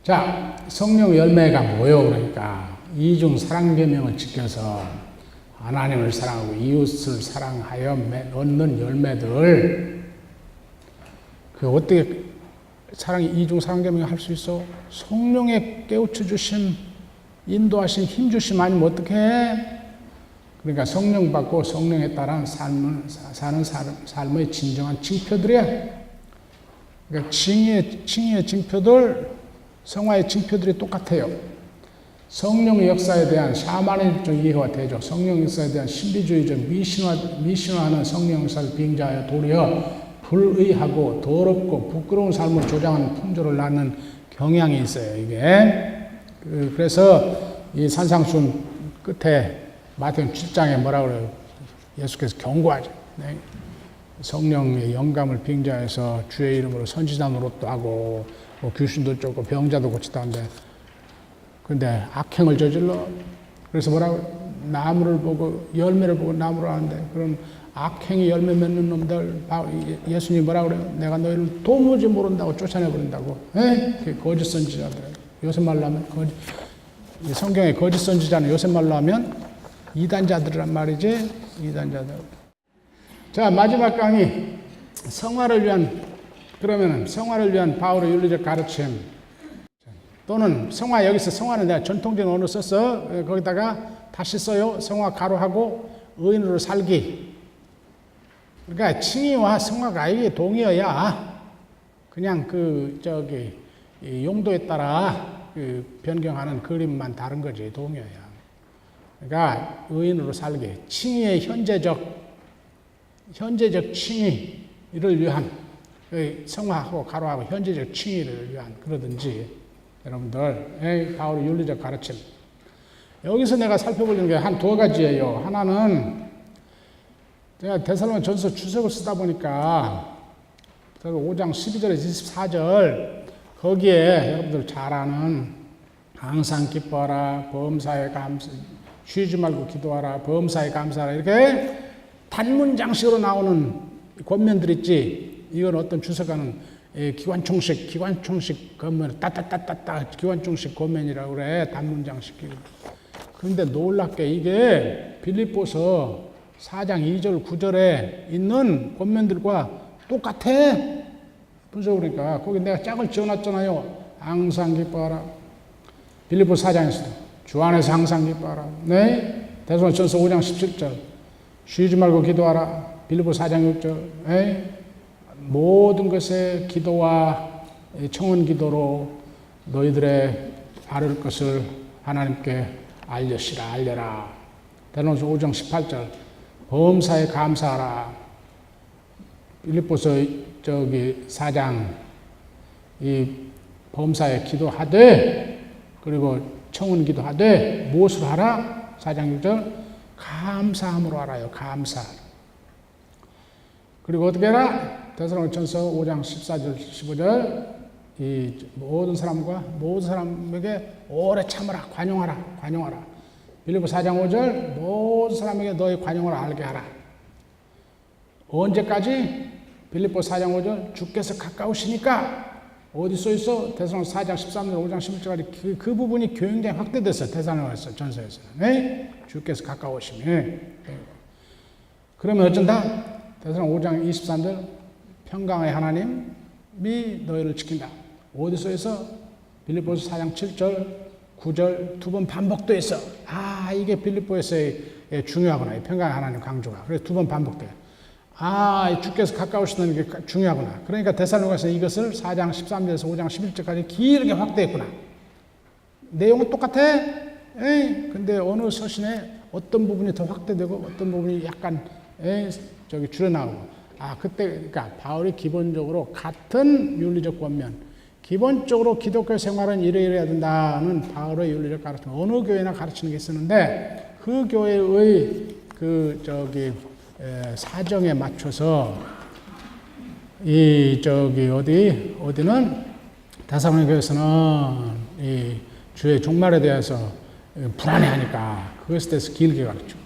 자, 성령 열매가 뭐요? 그러니까 이중 사랑 계명을 지켜서 하나님을 사랑하고 이웃을 사랑하여 얻는 열매들. 그 어떻게 이중 사랑 계명을 할 수 있어? 성령의 깨우쳐 주심, 인도하신 힘 주심 아니면 어떻게 해? 그러니까 성령 받고 성령에 따라 사는 삶의 진정한 징표들이야. 그러니까 칭의의 징표들, 성화의 징표들이 똑같아요. 성령의 역사에 대한 샤머니즘적 이해와 대적, 성령 역사에 대한 신비주의적 미신화하는 성령 역사를 빙자하여 도리어 불의하고 더럽고 부끄러운 삶을 조장하는 풍조를 낳는 경향이 있어요. 이게 그래서 이 산상순 끝에 마태복음 7장에 뭐라 그래요? 예수께서 경고하죠. 네? 성령의 영감을 빙자해서 주의 이름으로 선지자 노릇도 하고 뭐 귀신도 쫓고 병자도 고치다 하는데 근데 악행을 저질러. 그래서 뭐라고? 나무를 보고 열매를 보고 나무를 하는데 그런 악행이 열매 맺는 놈들 예수님이 뭐라고 그래요? 내가 너희를 도무지 모른다고 쫓아내버린다고. 거짓 선지자들. 요새 말로 하면 성경의 거짓 선지자는 요새 말로 하면 이단자들이란 말이지. 이단자들. 자, 마지막 강의. 성화를 위한 바울의 윤리적 가르침. 또는 여기서 성화는 내가 전통적인 언어 썼어. 거기다가 다시 써요. 성화 가로하고 의인으로 살기. 그러니까 칭의와 성화가 이게 동의어야. 그냥 이 용도에 따라 변경하는 그림만 다른 거지. 동의어야. 그러니까 의인으로 살기. 칭의의 현재적 칭의를 위한 성화하고 가로하고 현재적 칭의를 위한 그러든지 여러분들 바울의 윤리적 가르침. 여기서 내가 살펴보려는 게 한 두 가지예요. 하나는 제가 데살로니가전서 주석을 쓰다 보니까 5장 12절에서 24절 거기에 여러분들 잘 아는 항상 기뻐하라, 범사에 쉬지 말고 기도하라, 범사에 감사하라 이렇게 단문장식으로 나오는 권면들 있지. 이건 어떤 주석가는 기관총식 권면, 따따따따따 기관총식 권면이라고 그래. 단문장식. 그런데 놀랍게 이게 빌립보서 4장 2절 9절에 있는 권면들과 똑같아. 분석하니까 거기 내가 짝을 지어놨잖아요. 항상 기뻐하라. 빌립보서 4장에서도 주 안에서 항상 기뻐하라. 네? 데살로니가전서 5장 17절 쉬지 말고 기도하라. 빌립보서 4장 6절 모든 것에 기도와 청원 기도로 너희들의 아를 것을 하나님께 알려라. 데살로니가서 5장 18절 범사에 감사하라. 빌립보서 4장 이 범사에 기도하되 그리고 청원 기도하되 무엇을 하라? 4장 6절 감사함으로 하라요. 감사. 그리고 어떻게 해라? 데살로니가전서 5장 14절 15절 이 모든 사람에게 오래 참으라. 관용하라. 빌립보 4장 5절 모든 사람에게 너희 관용을 알게 하라. 언제까지? 빌립보 4장 5절 주께서 가까우시니까. 어디 써 있어? 데살로니가 4장 13절 5장 11절까지 그 부분이 굉장히 확대됐어. 데살로니가 전서에서는. 네? 주께서 가까우시니. 그러면 어쩐다? 데살로니가 5장 23절 평강의 하나님이 너희를 지킨다. 어디 써 있어? 빌립보서 4장 7절 9절 두 번 반복돼 있어. 이게 빌립보에서의 중요하구나. 평강의 하나님 강조가. 그래서 두 번 반복돼. 주께서 가까우시다는 게 중요하구나. 그러니까 데살로니가에서 이것을 4장 13절에서 5장 11절까지 길게 확대했구나. 내용은 똑같아. 근데 어느 서신에 어떤 부분이 더 확대되고 어떤 부분이 약간 줄여나오고. 그러니까 바울이 기본적으로 같은 윤리적 권면, 기본적으로 기독교 생활은 이래야 된다는 바울의 윤리적 가르침, 어느 교회나 가르치는 게 있었는데 그 교회의 사정에 맞춰서 어디는 데살로니가 교회에서는 이 주의 종말에 대해서 불안해하니까 그것에 대해서 길게 가르쳐.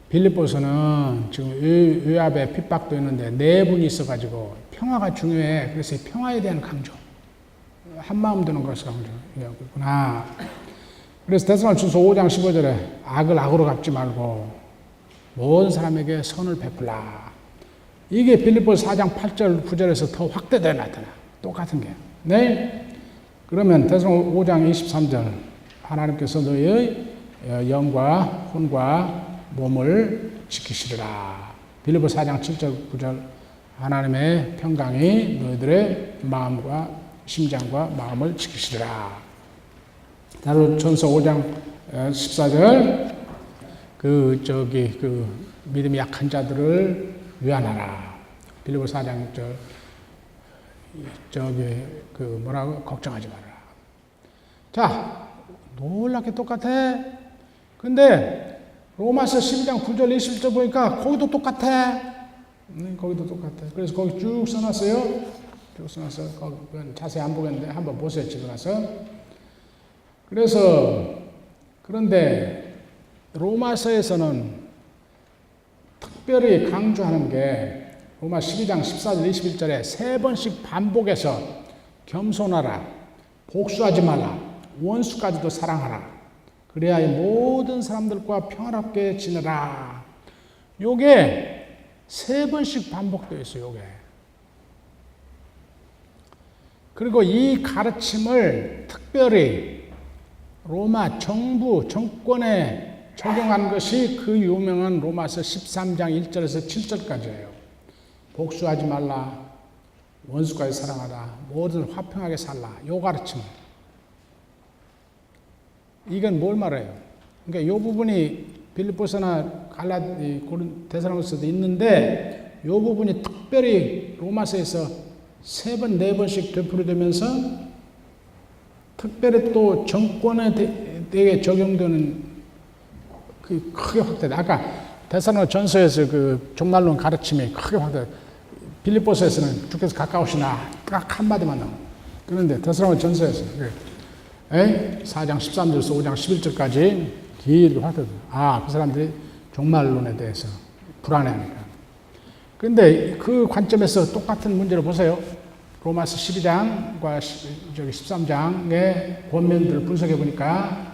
빌립보서는 지금 외압에 핍박도 있는데 내분이 있어가지고 평화가 중요해. 그래서 평화에 대한 강조. 한마음 되는 것을 강조하고 있구나. 그래서 데살로니가전서 5장 15절에 악을 악으로 갚지 말고 모든 사람에게 선을 베풀라. 이게 빌립보서 4장 8절 9절에서 더 확대되어 나타나. 똑같은 게. 네. 그러면 데살로니가 5장 23절 하나님께서 너희의 영과 혼과 몸을 지키시리라. 빌립보서 4장 7절 9절 하나님의 평강이 너희들의 마음과 심장과 마음을 지키시리라. 데살로니가전서 5장 14절 그 믿음이 약한 자들을 위안하라. 빌립보서 4장 6절 뭐라고 걱정하지 마라. 자, 놀랍게 똑같아. 근데 로마서 12장 9절 21절 보니까 거기도 똑같아. 거기도 똑같아. 그래서 거기 쭉 써놨어요. 쭉 써놨어요. 거기 자세히 안 보겠는데 한번 보세요. 집에 가서. 그래서 그런데 로마서에서는 특별히 강조하는 게 로마 12장 14절 21절에 세 번씩 반복해서 겸손하라, 복수하지 말라, 원수까지도 사랑하라. 그래야 이 모든 사람들과 평화롭게 지내라. 요게 세 번씩 반복되어 있어요. 요게. 그리고 이 가르침을 특별히 로마 정부, 정권에 적용한 것이 그 유명한 로마서 13장 1절에서 7절까지예요. 복수하지 말라, 원수까지 사랑하라, 모든 화평하게 살라. 요 가르침. 이건 뭘 말해요? 그러니까 요 부분이 빌립보서나 데살로니가서도 있는데 요 부분이 특별히 로마서에서 세 번, 네 번씩 되풀이되면서 특별히 또 정권에 대해 적용되는 그 크게 확대돼. 아까 데살로니가 전서에서 그 종말론 가르침이 크게 확대. 빌립보서에서는 주께서 가까우시나 딱 한마디만 나와. 그런데 데살로니가 전서에서 4장 13절에서 5장 11절까지 길게 확대돼. 그 사람들이 종말론에 대해서 불안해하니까. 근데 그 관점에서 똑같은 문제를 보세요. 로마서 12장과 13장의 권면들을 분석해 보니까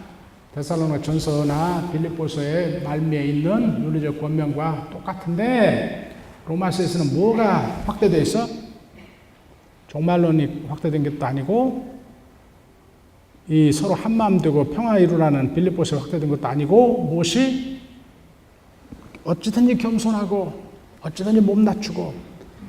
데살로니가 전서나 빌립보서의 말미에 있는 윤리적 권면과 똑같은데 로마서에서는 뭐가 확대되어 있어? 종말론이 확대된 것도 아니고 이 서로 한마음 되고 평화 이루라는 빌립보서에 확대된 것도 아니고 무엇이 어찌든지 겸손하고 어찌든지 몸 낮추고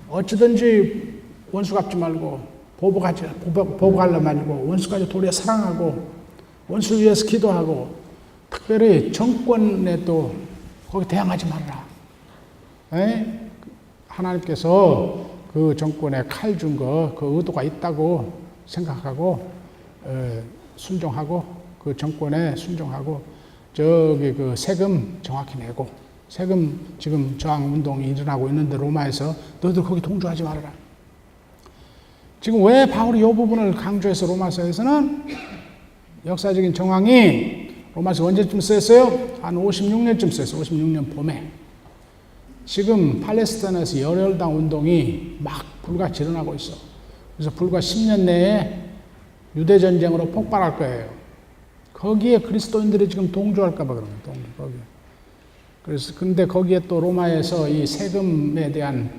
어찌든지 원수 갚지 말고 보복하려 말고 원수까지 도리어 사랑하고 원수를 위해서 기도하고 특별히 정권에 또 거기 대항하지 말라. 하나님께서 그 정권에 칼 준 거 그 의도가 있다고 생각하고 순종하고 그 정권에 순종하고 그 세금 정확히 내고 세금 지금 저항 운동이 일어나고 있는데 로마에서 너희들 거기 동조하지 말아라. 지금 왜 바울이 이 부분을 강조해서 로마서에서는 역사적인 정황이 로마서 언제쯤 쓰였어요? 한 56년쯤 쓰였어요. 56년 봄에. 지금 팔레스타인에서 열혈당 운동이 막 불같이 일어나고 있어. 그래서 불과 10년 내에 유대전쟁으로 폭발할 거예요. 거기에 그리스도인들이 지금 동조할까봐 그런 거예요. 거기. 그래서 근데 거기에 또 로마에서 이 세금에 대한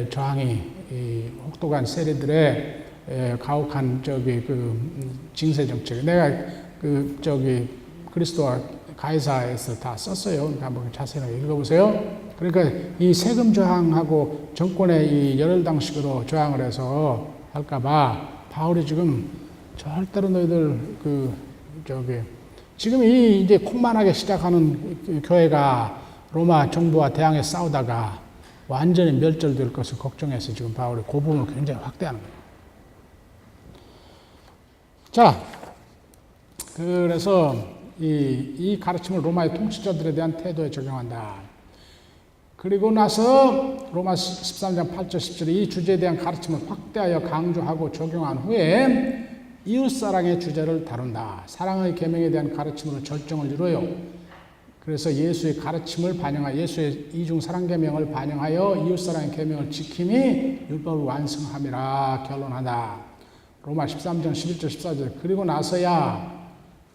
저항이 이 혹독한 세리들의 가혹한 징세 정책. 내가 그리스도와 가이사에서 다 썼어요. 한번 자세히 읽어보세요. 그러니까 이 세금 저항하고 정권의 이 열혈당식으로 저항을 해서 할까봐 바울이 지금 절대로 너희들 지금 이 이제 콩만하게 시작하는 교회가 로마 정부와 대항해 싸우다가 완전히 멸절될 것을 걱정해서 지금 바울이 그 부분을 굉장히 확대하는 거예요. 자, 그래서 이 가르침을 로마의 통치자들에 대한 태도에 적용한다. 그리고 나서 로마 13장 8절 10절에 이 주제에 대한 가르침을 확대하여 강조하고 적용한 후에 이웃사랑의 주제를 다룬다. 사랑의 계명에 대한 가르침으로 절정을 이루어요. 그래서 예수의 가르침을 반영하여 예수의 이중 사랑 계명을 반영하여 이웃사랑의 계명을 지킴이 율법을 완성함이라 결론한다. 로마 13장 11절 14절. 그리고 나서야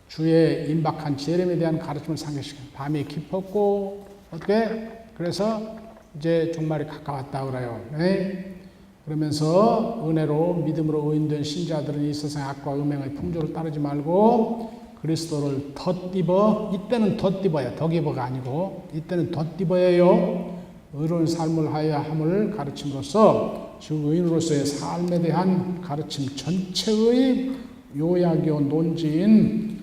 주의 임박한 재림에 대한 가르침을 상기시켜. 밤이 깊었고 어떻게? 그래서 이제 종말이 가까웠다 그래요. 네? 그러면서 은혜로 믿음으로 의인된 신자들은 이 세상의 악과 음행의 풍조를 따르지 말고 그리스도를 덧입어, 이때는 덧입어야, 덕입어가 아니고 이때는 덧입어야요. 의로운 삶을 하여야 함을 가르침으로써 즉 의인으로서의 삶에 대한 가르침 전체의 요약이요 논지인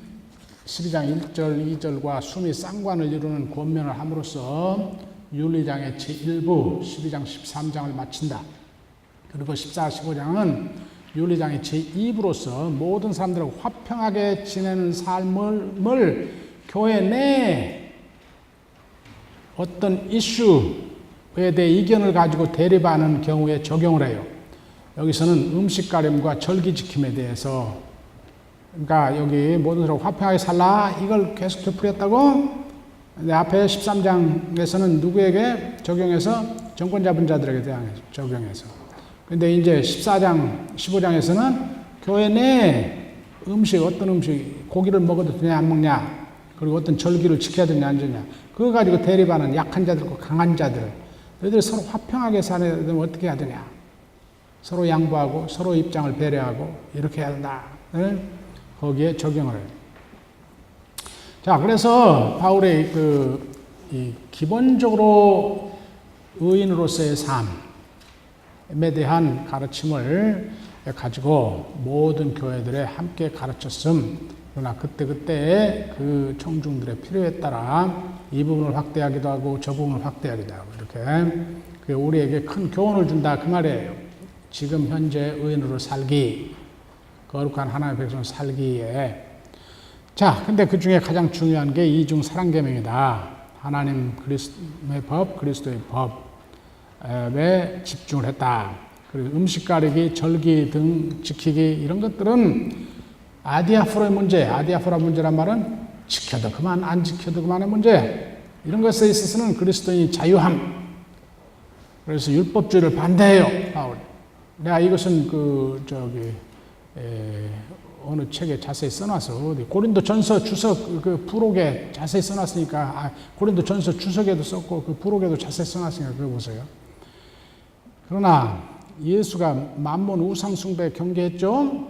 12장 1절 2절과 숨이 쌍관을 이루는 권면을 함으로써 윤리장의 제1부 12장 13장을 마친다. 그리고 14, 15장은 윤리장의 제2부로서 모든 사람들하고 화평하게 지내는 삶을 교회 내 어떤 이슈에 대해 이견을 가지고 대립하는 경우에 적용을 해요. 여기서는 음식 가림과 절기 지킴에 대해서, 그러니까 여기 모든 사람 화평하게 살라 이걸 계속 되풀이했다고. 근데 앞에 13장에서는 누구에게 적용해서? 정권 잡은 자들에게 대한 적용해서. 근데 이제 14장, 15장에서는 교회 내 음식, 어떤 음식, 고기를 먹어도 되냐, 안 먹냐, 그리고 어떤 절기를 지켜야 되냐, 안 되냐, 그거 가지고 대립하는 약한 자들과 강한 자들, 너희들이 서로 화평하게 살려면 어떻게 해야 되냐? 서로 양보하고, 서로 입장을 배려하고, 이렇게 해야 된다. 거기에 적용을 해요. 자, 그래서 바울의 이 기본적으로 의인으로서의 삶에 대한 가르침을 가지고 모든 교회들에 함께 가르쳤음. 그러나 그때그때 그 청중들의 필요에 따라 이 부분을 확대하기도 하고 저 부분을 확대하기도 하고 이렇게 우리에게 큰 교훈을 준다 그 말이에요. 지금 현재 의인으로 살기, 거룩한 하나님의 백성 살기에. 자, 근데 그 중에 가장 중요한 게 이중 사랑계명이다. 하나님 그리스도의 법, 그리스도의 법에 집중을 했다. 그리고 음식 가리기, 절기 등 지키기 이런 것들은 아디아포라의 문제, 아디아포라 문제란 말은 지켜도 그만, 안 지켜도 그만의 문제. 이런 것에 있어서는 그리스도인이 자유함. 그래서 율법주의를 반대해요, 바울. 내가 이것은 어느 책에 자세히 써놔서 어디 고린도전서 주석 그 부록에 자세히 써놨으니까 고린도전서 주석에도 썼고 그 부록에도 자세히 써놨으니까 그거 보세요. 그러나 예수가 만몬 우상 숭배에 경계했죠.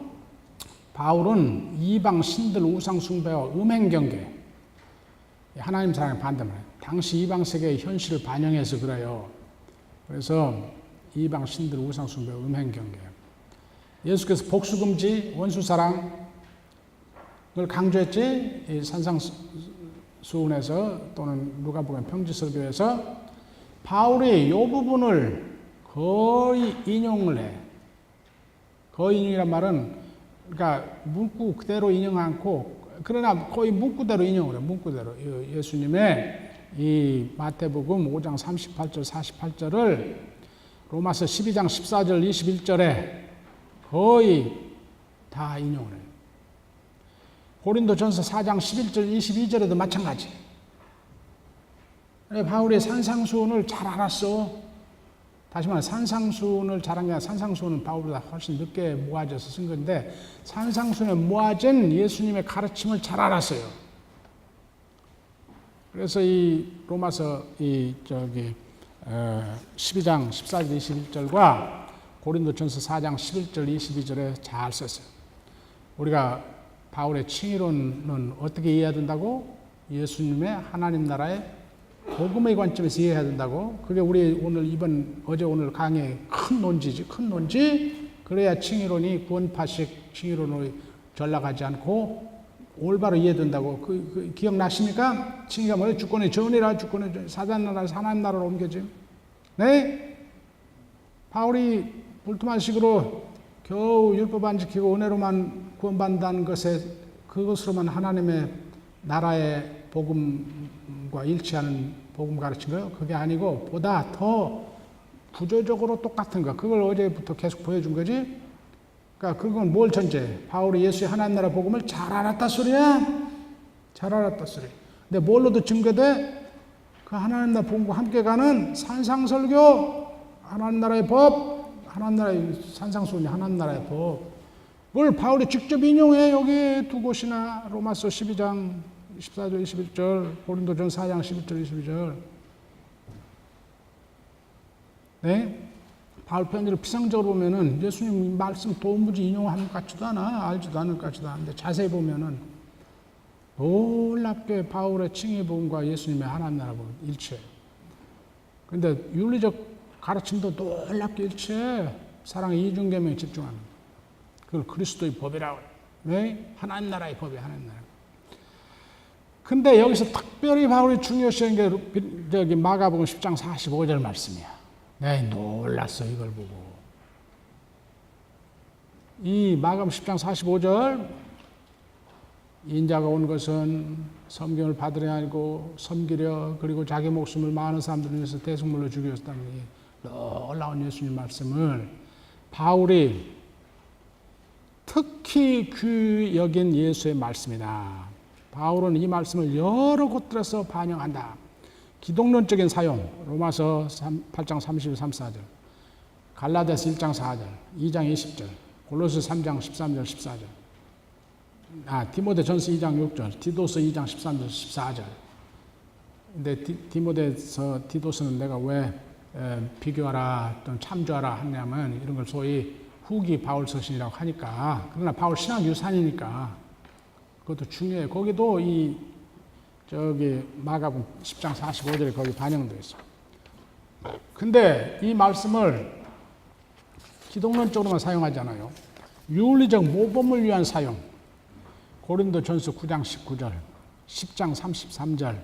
바울은 이방 신들 우상 숭배와 음행 경계, 하나님 사랑의 반대말. 당시 이방 세계의 현실을 반영해서 그래요. 그래서 이방 신들 우상 숭배, 음행 경계. 예수께서 복수금지, 원수사랑을 강조했지. 산상수훈에서 또는 누가복음 평지설교에서 바울이 이 부분을 거의 인용을 해. 거의 인용이란 말은 그러니까 문구 그대로 인용 않고 그러나 거의 문구대로 인용을 해. 문구대로. 예수님의 이 마태복음 5장 38절 48절을 로마서 12장 14절 21절에 거의 다 인용을 해요. 고린도전서 4장 11절 22절에도 마찬가지. 바울이 산상수훈을 잘 알았어. 다시 말해 산상수훈을 잘한 게 아니라 산상수훈은 바울보다 훨씬 늦게 모아져서 쓴 건데 산상수훈에 모아진 예수님의 가르침을 잘 알았어요. 그래서 이 로마서 12장 14절 21절과 고린도전서 4장 11절 22절에 잘 썼어요. 우리가 바울의 칭의론은 어떻게 이해해야 된다고? 예수님의 하나님 나라의 복음의 관점에서 이해해야 된다고. 그게 우리 오늘 어제 오늘 강의의 큰 논지지. 큰 논지. 그래야 칭의론이 구원파식 칭의론으로 전락하지 않고 올바로 이해된다고. 기억나십니까? 칭의가 뭐예요? 주권의 전이라 주권의 사단 나라에서 하나님 나라로 옮겨짐. 네? 바울이 불투만식으로 겨우 율법 안 지키고 은혜로만 구원받는다는 것에 그것으로만 하나님의 나라의 복음과 일치하는 복음 가르친 거예요? 그게 아니고 보다 더 구조적으로 똑같은 거. 그걸 어제부터 계속 보여준 거지. 그러니까 그건 뭘 전제? 바울이 예수의 하나님 나라 복음을 잘 알았다 소리야. 잘 알았다 소리. 근데 뭘로도 증거돼? 그 하나님 나라 복음과 함께 가는 산상설교, 하나님 나라의 법, 하나님 나라의 산상수훈이 하나님 나라의 법. 그걸 바울이 직접 인용해. 여기 두 곳이나 로마서 12장 14절 21절, 고린도전 4장 11절 22절. 네? 바울 편지를 피상적으로 보면은 예수님 말씀 도무지 인용하는 것 같지도 않아. 알지도 않을 것 같지도 않은데 자세히 보면은 놀랍게 바울의 칭의 복음과 예수님의 하나님 나라 복음 일치해요. 근데 윤리적 가르침도 놀랍게 일치해. 사랑의 이중계명에 집중하는 거예요. 그걸 그리스도의 법이라고 해요. 왜? 하나님 나라의 법이 하나님 나라. 근데 여기서 특별히 바울이 중요시한 게 저기 마가복음 10장 45절 말씀이야. 네, 놀랐어 이걸 보고. 이 마가복음 10장 45절, 인자가 온 것은 섬김을 받으려 아니고 섬기려, 그리고 자기 목숨을 많은 사람들을 위해서 대속물로 죽였다는 이 놀라운 예수님 말씀을 바울이 특히 귀히 여긴 예수의 말씀이다. 바울은 이 말씀을 여러 곳들에서 반영한다. 기독론적인 사용, 로마서 8장 31, 34절, 갈라디아서 1장 4절, 2장 20절, 골로새 3장 13절, 14절, 디모데전서 2장 6절, 디도서 2장 13절, 14절. 근데 디도서는 내가 왜 비교하라 또는 참조하라 하냐면 이런 걸 소위 후기 바울 서신이라고 하니까. 그러나 바울 신학 유산이니까 그것도 중요해. 거기도 저기 마가복음 10장 45절에 거기 반영되어 있어. 근데 이 말씀을 기독론적으로만 사용하잖아요. 윤리적 모범을 위한 사용. 고린도전서 9장 19절, 10장 33절,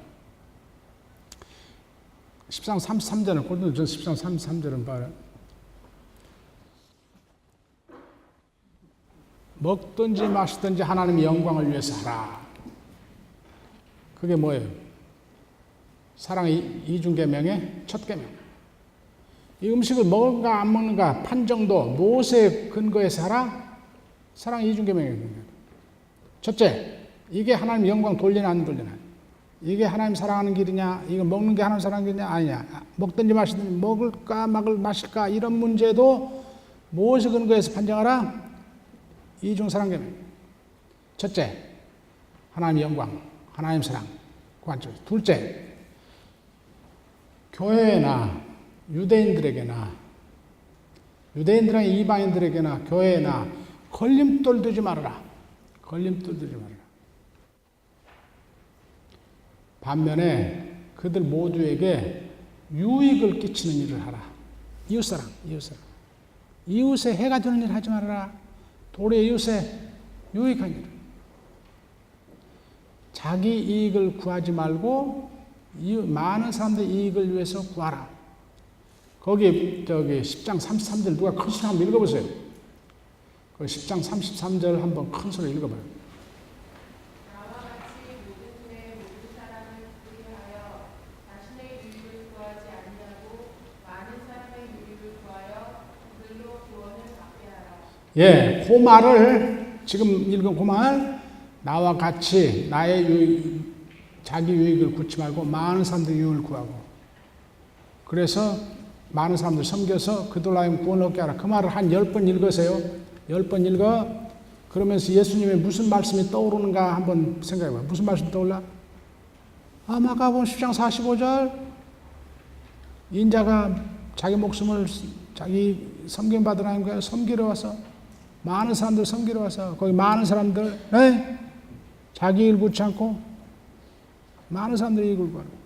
10장 33절은 고린도전서 10장 33절은 봐요. 먹든지 마시든지 하나님의 영광을 위해서 하라. 그게 뭐예요? 사랑의 이중계명의 첫 계명. 이 음식을 먹는가 안 먹는가 판정도 모세의 근거에서 하라. 사랑의 이중계명의 근거. 첫째, 이게 하나님 영광 돌리나 안 돌리나. 이게 하나님 사랑하는 길이냐, 이거 먹는 게 하나님 사랑하는 길이냐 아니냐. 먹든지 마시든지 먹을까 마실까 이런 문제도 모세 근거에서 판정하라. 이중 사랑계명. 첫째, 하나님 영광, 하나님 사랑, 관점. 둘째, 교회나 유대인들에게나 이방인들에게나 교회나 걸림돌 두지 말아라. 걸림돌 두지 말아라. 반면에 그들 모두에게 유익을 끼치는 일을 하라. 이웃사랑. 이웃에 해가 되는 일 하지 말아라. 도리어 이웃에 유익한 일. 자기 이익을 구하지 말고 많은 사람들의 이익을 위해서 구하라. 거기 저기 10장 33절 누가 큰 소리 한번 읽어보세요. 그 10장 33절 한번 큰 소리 읽어봐요. 나와 같이 모든 때 모든 사람을 위하여 자신의 유익을 구하지 아니하고 많은 사람의 유익을 구하여 그들로 구원을 받게 하라. 예, 그 말을 지금 읽은 그 말, 나와 같이 나의 자기 유익을 구치 말고 많은 사람들의 유익을 구하고, 그래서 많은 사람들 섬겨서 그들로 하여금 구원을 얻게 하라. 그 말을 한 10번 읽으세요. 10번 읽어. 그러면서 예수님의 무슨 말씀이 떠오르는가 한번 생각해봐요. 무슨 말씀 떠올라? 마가복음 10장 45절, 인자가 자기 목숨을 자기 섬김받으라는 거야. 섬기러 와서, 많은 사람들 섬기러 와서, 거기 많은 사람들, 네? 자기 일 구치 않고 많은 사람들이 이익을 구하고,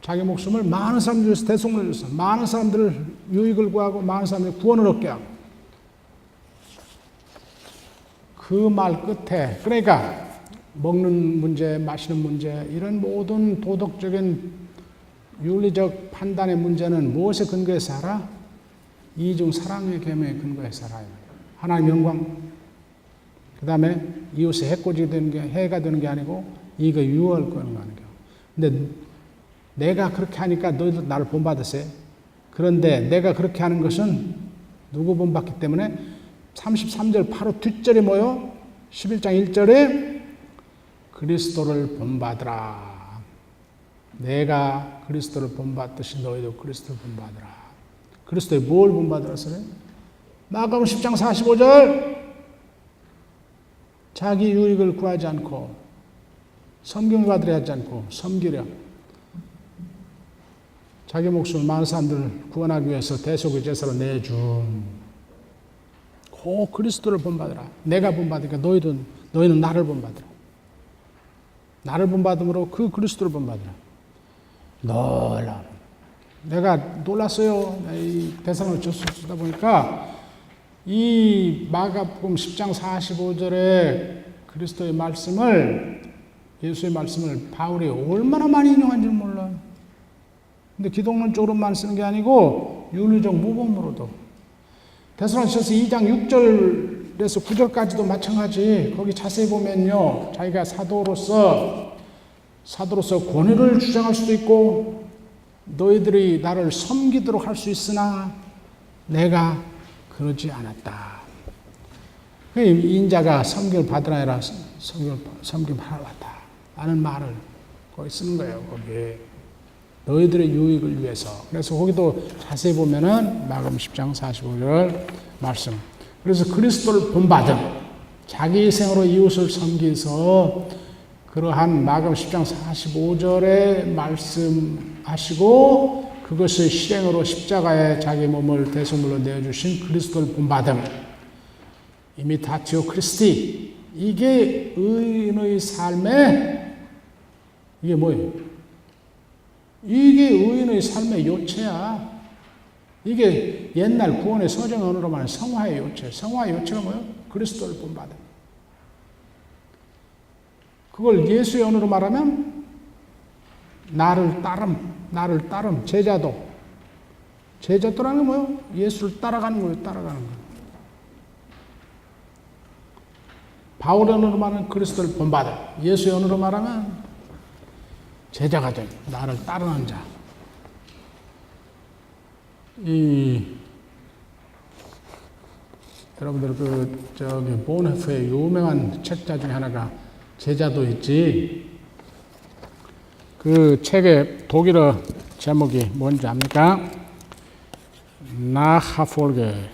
자기 목숨을 많은 사람들 위해서 대속물을 줘서 많은 사람들을 유익을 구하고 많은 사람들이 구원을 얻게 하고. 그 말 끝에, 그러니까 먹는 문제, 마시는 문제, 이런 모든 도덕적인 윤리적 판단의 문제는 무엇에 근거해서 하라? 이중 사랑의 계명에 근거해서 하라. 하나님 영광, 그 다음에 이웃의 해코지 되는 게, 해가 되는 게 아니고 이거 유월 거는 거 아니고. 근데 내가 그렇게 하니까 너희도 나를 본받으세요. 그런데 내가 그렇게 하는 것은 누구 본받기 때문에 33절 바로 뒷절이 뭐요? 11장 1절에 그리스도를 본받으라. 내가 그리스도를 본받듯이 너희도 그리스도를 본받으라. 그리스도에 뭘 본받으라 써요? 마가복음 10장 45절 자기 유익을 구하지 않고 섬김을 받으려 하지 않고 섬기려 자기 목숨을 많은 사람들을 구원하기 위해서 대속의 제사로 내준 그 그리스도를 본받으라. 내가 본받으니까 너희는 나를 본받으라. 나를 본받음으로 그 그리스도를 본받으라. 놀라. 내가 놀랐어요. 이 대상을 쓰다 보니까 이 마가복음 10장 45절에 그리스도의 말씀을 예수의 말씀을 바울이 얼마나 많이 인용한지 몰라요. 근데 기독론적으로만 쓰는 게 아니고 윤리적 모범으로도 데살로니가서 2장 6절에서 9절까지도 마찬가지. 거기 자세히 보면요, 자기가 사도로서 권위를 주장할 수도 있고 너희들이 나를 섬기도록 할 수 있으나 내가 그러지 않았다. 인자가 섬김을 받으라 해라 섬김하러 왔다 라는 말을 거기 쓰는 거예요. 거기에 너희들의 유익을 위해서. 그래서 거기도 자세히 보면은 마가복음 10장 45절 말씀. 그래서 그리스도를 본받음, 자기 생으로 이웃을 섬기서 그러한 마가복음 10장 45절에 말씀하시고 그것을 실행으로 십자가에 자기 몸을 대속물로 내어주신 그리스도를 본받음. 이미타티오 크리스티. 이게 의인의 삶의 이게 뭐예요? 이게 의인의 삶의 요체야. 이게 옛날 구원의 서정 언어로 말하는 성화의 요체. 성화의 요체가 뭐예요? 그리스도를 본받음. 그걸 예수의 언어로 말하면 나를 따름, 제자도. 제자도라는 게 뭐예요? 예수를 따라가는 거예요, 따라가는 거. 바울의 언어로 말하면 그리스도를 본받음. 예수의 언어로 말하면 제자가 된, 나를 따르는 자. 여러분들 보네프의 유명한 책자 중에 하나가 제자도 있지. 그 책의 독일어 제목이 뭔지 압니까? 나하폴게.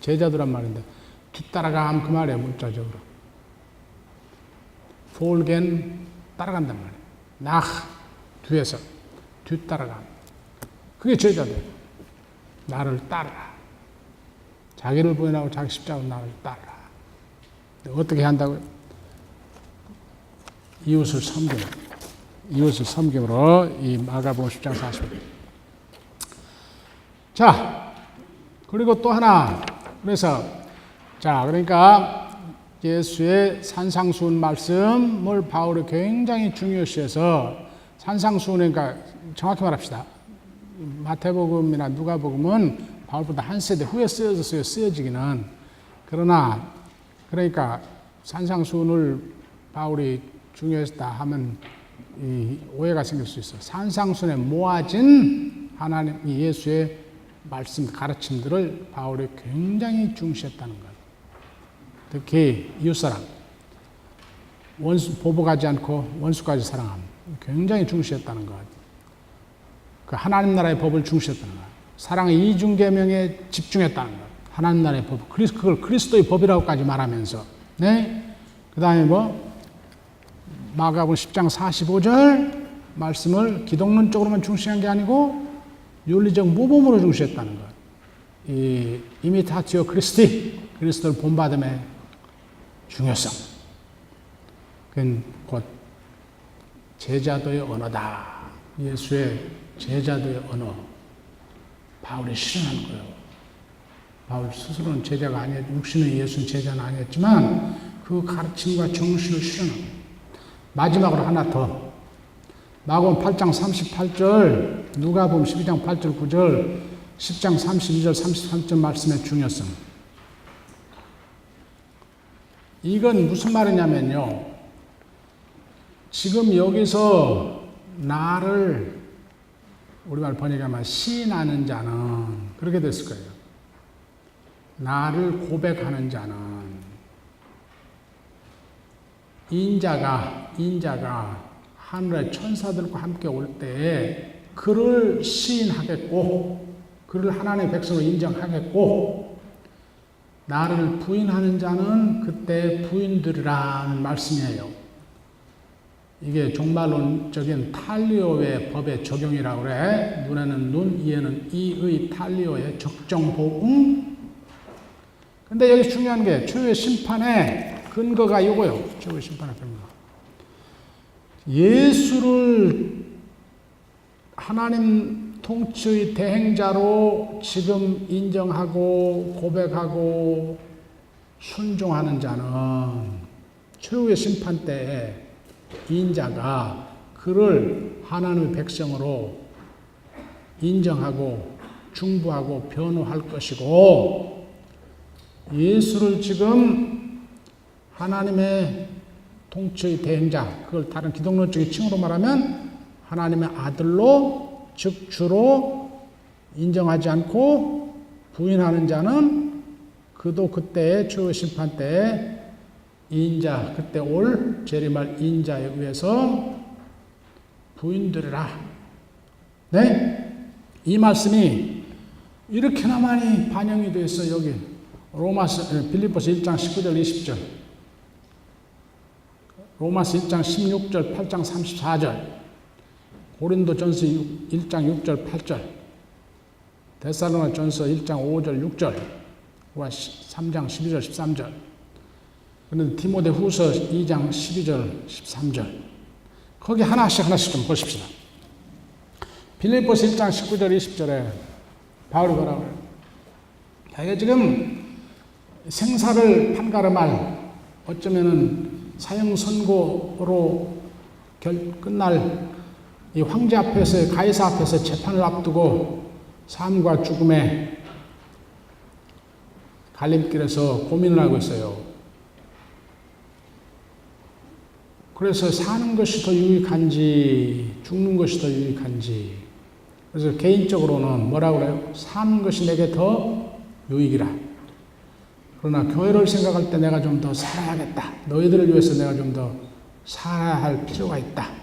제자도란 말인데 뒤따라감 그 말이에요, 문자적으로. 폴겐 따라간단 말이에요. 뒤에서 뒤따라감. 그게 제자들. 나를 따르라. 자기를 부인하고 자기 십자가로 나를 따르라. 어떻게 한다고요? 이웃을 섬김으로 이 마가복음 10장 40절. 자, 그리고 또 하나. 그래서 그러니까 예수의 산상수훈 말씀을 바울이 굉장히 중요시해서 산상수훈은 그러니까 정확히 말합시다. 마태복음이나 누가복음은 바울보다 한 세대 후에 쓰여지기는. 그러니까 산상수훈을 바울이 중요했다 하면 이 오해가 생길 수 있어요. 산상수훈에 모아진 하나님 예수의 말씀 가르침들을 바울이 굉장히 중시했다는 것. 특히 이웃사랑, 원수 보복하지 않고 원수까지 사랑함, 굉장히 중시했다는 것. 그 하나님 나라의 법을 중시했다는 것. 사랑의 이중계명에 집중했다는 것. 하나님 나라의 법, 그걸 그리스도의 법이라고까지 말하면서, 네. 그 다음에 마가복음 10장 45절 말씀을 기독론적으로만 중시한 게 아니고 윤리적 모범으로 중시했다는 것. 이 이미타티오 크리스티, 그리스도를 본받음의 중요성. 그건 곧 제자도의 언어다. 예수의 제자도의 언어. 바울이 실현한 거예요. 바울 스스로는 제자가 아니었지만, 육신의 예수는 제자는 아니었지만 그 가르침과 정신을 실현한 거예요. 마지막으로 하나 더. 마가복음 8장 38절, 누가복음 12장 8절 9절, 10장 32절 33절 말씀의 중요성. 이건 무슨 말이냐면요. 지금 여기서 나를 우리말 번역하면 시인하는 자는 그렇게 됐을 거예요. 나를 고백하는 자는 인자가 하늘의 천사들과 함께 올 때에 그를 시인하겠고 그를 하나님의 백성으로 인정하겠고 나를 부인하는 자는 그때 부인되리라는 말씀이에요. 이게 종말론적인 탈리오의 법의 적용이라고 그래. 눈에는 눈, 이에는 이의 탈리오의 적정보응. 근데 여기 중요한 게 최후의 심판의 근거가 이거예요. 최후의 심판의 근거. 예수를 하나님 통치의 대행자로 지금 인정하고 고백하고 순종하는 자는 최후의 심판 때에 인자가 그를 하나님의 백성으로 인정하고 중보하고 변호할 것이고 예수를 지금 하나님의 통치의 대행자, 그걸 다른 기독론적인 칭으로 말하면 하나님의 아들로 즉 주로 인정하지 않고 부인하는 자는 그도 그때의 최후의 심판 때에 인자, 그때 올 재림할 인자에 의해서 부인되리라. 네? 이 말씀이 이렇게나 많이 반영이 되어 있어요. 여기 빌립보서 1장 19절 20절, 로마서 1장 16절 8장 34절, 고린도전서 1장 6절 8절, 데살로니가전서 1장 5절 6절, 3장 12절 13절, 그런데 디모데후서 2장 12절 13절, 거기 하나씩 좀 보십시다. 빌립보서 1장 19절 20절에 바울이 뭐라고 해요? 자기가 지금 생사를 판가름할, 어쩌면은 사형 선고로 끝날 이 황제 앞에서, 가이사 앞에서 재판을 앞두고 삶과 죽음의 갈림길에서 고민을 하고 있어요. 그래서 사는 것이 더 유익한지 죽는 것이 더 유익한지, 그래서 개인적으로는 뭐라고 그래요? 사는 것이 내게 더 유익이라. 그러나 교회를 생각할 때 내가 좀 더 살아야겠다. 너희들을 위해서 내가 좀 더 살아야 할 필요가 있다.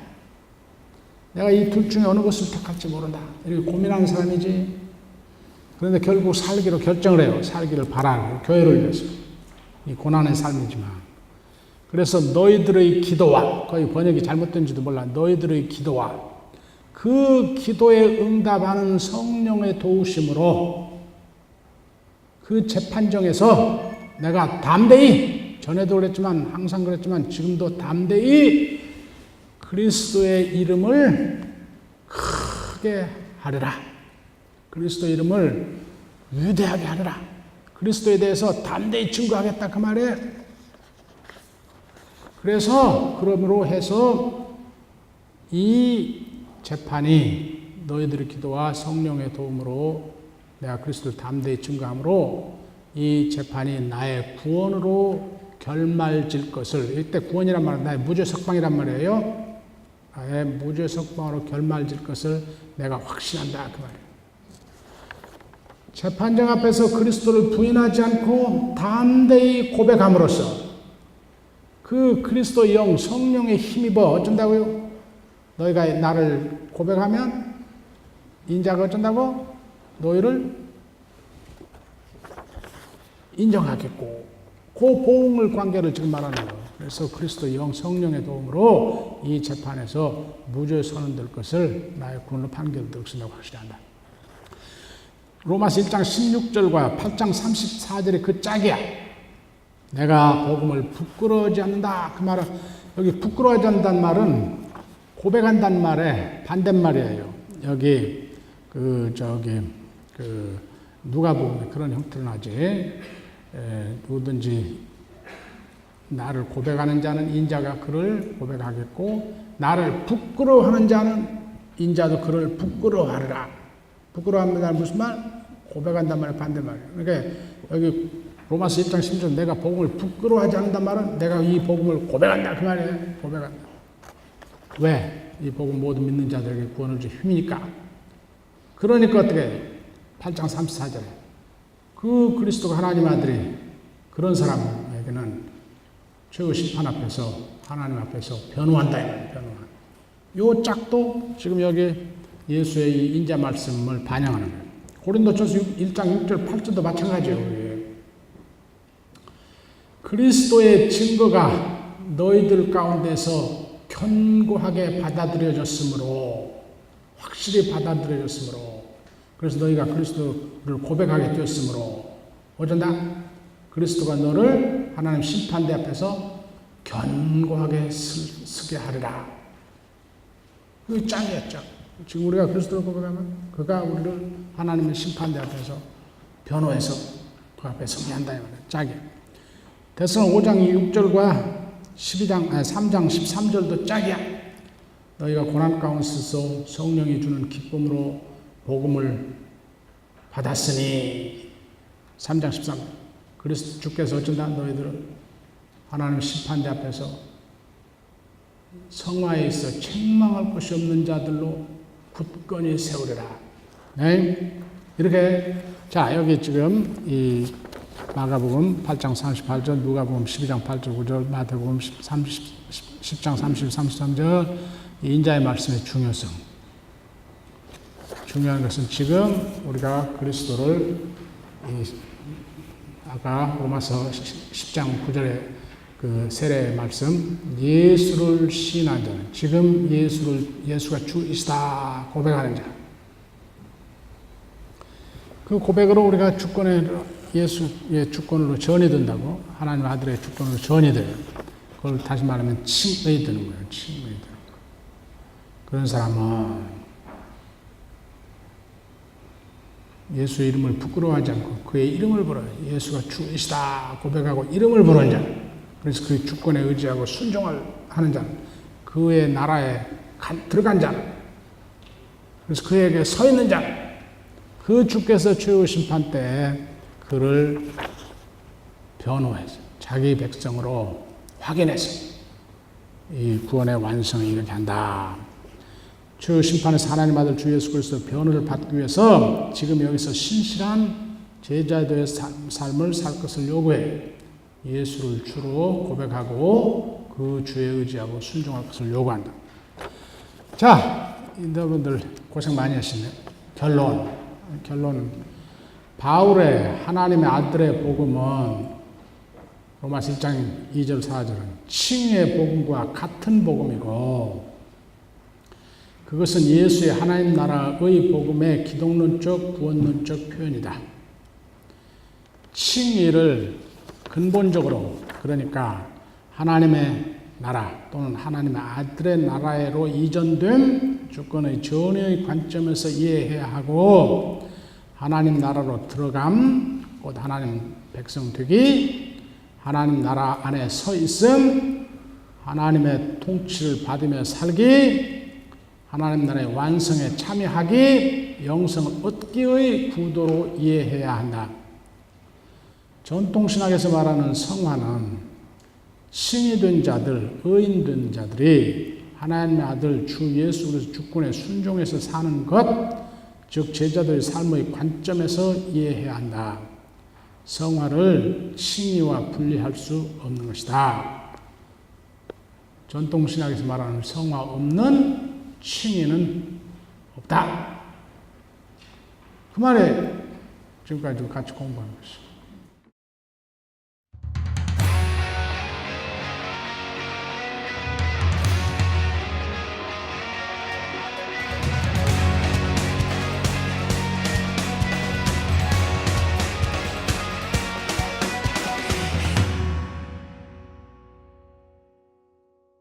내가 이 둘 중에 어느 것을 택할지 모른다. 이렇게 고민하는 사람이지. 그런데 결국 살기로 결정을 해요. 살기를 바라고, 교회를 위해서. 이 고난의 삶이지만. 그래서 너희들의 기도와, 거의 번역이 잘못된지도 몰라. 너희들의 기도와 그 기도에 응답하는 성령의 도우심으로 그 재판정에서 내가 담대히, 전에도 그랬지만 항상 그랬지만 지금도 담대히 그리스도의 이름을 크게 하리라. 그리스도의 이름을 위대하게 하리라. 그리스도에 대해서 담대히 증거하겠다, 그 말이에요. 그래서 그러므로 해서 이 재판이 너희들의 기도와 성령의 도움으로 내가 그리스도를 담대히 증거함으로 이 재판이 나의 구원으로 결말질 것을, 이때 구원이란 말은 나의 무죄 석방이란 말이에요. 나의 무죄 석방으로 결말질 것을 내가 확신한다, 그 말이에요. 재판장 앞에서 그리스도를 부인하지 않고 담대히 고백함으로써 그 그리스도 영, 성령의 힘입어 어쩐다고요? 너희가 나를 고백하면 인자가 어쩐다고? 너희를 인정하겠고, 그 보응을 관계를 지금 말하는 거예요. 그래서 그리스도 영, 성령의 도움으로 이 재판에서 무죄 선언될 것을 나의 구원으로 판결될 것을 내가 확실히 한다. 로마서 1장 16절과 8장 34절의 그 짝이야. 내가 복음을 부끄러워하지 않는다. 그 말은, 여기 부끄러워하지 않는다는 말은 고백한다는 말에 반대말이에요. 여기 누가복음에 그런 형태로 나지. 누구든지 나를 고백하는 자는 인자가 그를 고백하겠고, 나를 부끄러워하는 자는 인자도 그를 부끄러워하리라. 부끄러워한다는 무슨 말? 고백한단 말의 반대말이에요. 그러니까 여기 로마서 1장 10절 내가 복음을 부끄러워하지 않는단 말은 내가 이 복음을 고백한다, 그 말이에요. 고백한다. 왜? 이 복음 모두 믿는 자들에게 구원을 줄 힘이니까. 그러니까 어떻게 해요? 8장 34절에 그 그리스도가 하나님 아들이 그런 사람에게는 최후 심판 앞에서, 하나님 앞에서 변호한다. 변호한. 요 짝도 지금 여기 예수의 이 인자 말씀을 반영하는 거예요. 고린도전서 1장 6절 8절도 마찬가지예요. 그리스도의 증거가 너희들 가운데서 견고하게 받아들여졌으므로, 확실히 받아들여졌으므로, 그래서 너희가 그리스도를 고백하게 되었으므로 어쩐다? 그리스도가 너를 하나님 심판대 앞에서 견고하게 서게 하리라. 그게 짱이야, 짱. 지금 우리가 그리스도를 고백하면 그가 우리를 하나님의 심판대 앞에서 변호해서 그 앞에 서게 한다. 짝이야. 데살로니가 5장 6절과 3장 13절도 짝이야. 너희가 고난 가운데서 성령이 주는 기쁨으로 복음을 받았으니 3장 13절. 그래서 주께서 어쩐다? 너희들은 하나님 심판대 앞에서 성화에 있어 책망할 것이 없는 자들로 굳건히 세우리라. 네? 이렇게, 자, 여기 지금 이 마가복음 8장 38절, 누가복음 12장 8절 9절, 마태복음 10장 30, 33절, 이 인자의 말씀의 중요성. 중요한 것은 지금 우리가 그리스도를 아까 로마서 10장 9절의 그 세례의 말씀, 예수를 시인한 자는, 지금 예수가 주이시다 고백하는 자. 그 고백으로 우리가 예수의 주권으로 전이 된다고, 하나님 아들의 주권으로 전이 돼요. 그걸 다시 말하면 칭의 되는 거예요. 칭의 되는 거. 그런 사람은 예수의 이름을 부끄러워하지 않고 그의 이름을 부르는, 예수가 주이시다 고백하고 이름을 부르는 자, 그래서 그 주권에 의지하고 순종을 하는 자, 그의 나라에 들어간 자, 그래서 그에게 서 있는 자, 그 주께서 최후 심판 때 그를 변호해서 자기 백성으로 확인해서 이 구원의 완성을 이렇게 한다. 최후 심판에서 하나님 아들 주 예수 그리스도 변호를 받기 위해서 지금 여기서 신실한 제자도의 삶을 살 것을 요구해. 예수를 주로 고백하고 그 주에 의지하고 순종할 것을 요구한다. 자, 여러분들 고생 많이 하시네. 결론. 바울의 하나님의 아들의 복음은 로마서 1장 2절 4절은 칭의 복음과 같은 복음이고, 그것은 예수의 하나님 나라의 복음의 기독론적 구원론적 표현이다. 칭의를 근본적으로, 그러니까 하나님의 나라 또는 하나님의 아들의 나라로 이전된 주권의 전의 관점에서 이해해야 하고, 하나님 나라로 들어감, 곧 하나님 백성 되기, 하나님 나라 안에 서 있음, 하나님의 통치를 받으며 살기, 하나님 나라의 완성에 참여하기, 영성을 얻기의 구도로 이해해야 한다. 전통신학에서 말하는 성화는 칭이 된 자들, 의인된 자들이 하나님의 아들 주 예수 그리스도 주권에 순종해서 사는 것, 즉 제자들의 삶의 관점에서 이해해야 한다. 성화를 칭의와 분리할 수 없는 것이다. 전통신학에서 말하는 성화 없는 칭의는 없다. 그 말에 지금까지 같이 공부한 것이죠.